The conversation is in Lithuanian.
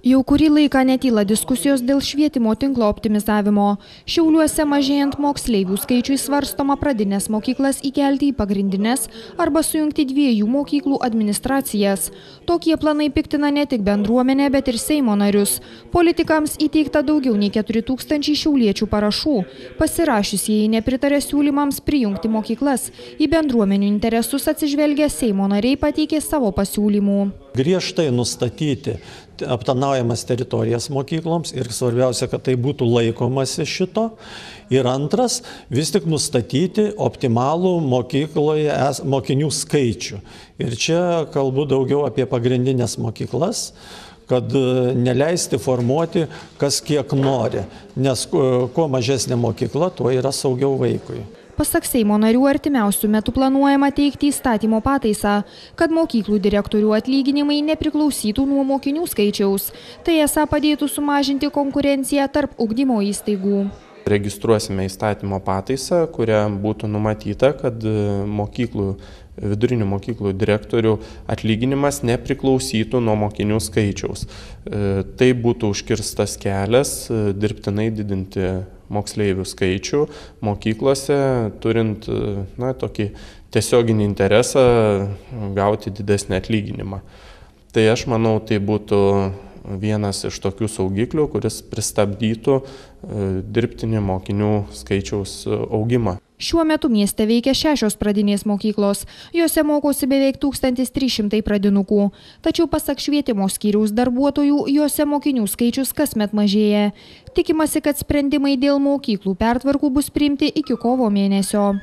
Jau kurį laiką netyla diskusijos dėl švietimo tinklo optimizavimo. Šiauliuose mažėjant moksleivių skaičiui svarstoma pradinės mokyklas įkelti į pagrindinės arba sujungti dviejų mokyklų administracijas. Tokie planai piktina ne tik bendruomenę, bet ir Seimo narius. Politikams įteikta daugiau nei 4000 šiauliečių parašų. Pasirašiusieji nepritarė siūlymams prijungti mokyklas. Į bendruomenių interesus atsižvelgę Seimo nariai pateikė savo pasiūlymų. Griežtai nustatyti aptarnaujamas teritorijas mokykloms ir svarbiausia, kad tai būtų laikomasi šito. Ir antras, vis tik nustatyti optimalų mokykloje mokinių skaičių. Ir čia kalbu daugiau apie pagrindinės mokyklas, kad neleisti formuoti kas kiek nori, nes kuo mažesnė mokykla, tuo yra saugiau vaikui. Pasak Seimo narių, artimiausių metų planuojama teikti įstatymo pataisą, kad mokyklų direktorių atlyginimai nepriklausytų nuo mokinių skaičiaus. Tai esą padėtų sumažinti konkurenciją tarp ugdymo įstaigų. Registruosime įstatymo pataisą, kuria būtų numatyta, kad vidurinių mokyklų direktorių atlyginimas nepriklausytų nuo mokinių skaičiaus. Tai būtų užkirstas kelias dirbtinai didinti moksleivių skaičių mokyklose, turint tokį tiesioginį interesą gauti didesnį atlyginimą. Tai aš manau, tai būtų vienas iš tokių saugiklių, kuris pristabdytų dirbtinį mokinių skaičiaus augimą. Šiuo metu mieste veikia 6 pradinės mokyklos. Jose mokosi beveik 1300 pradinukų. Tačiau pasak švietimo skyriaus darbuotojų, jose mokinių skaičius kasmet mažėja. Tikimasi, kad sprendimai dėl mokyklų pertvarkų bus priimti iki kovo mėnesio.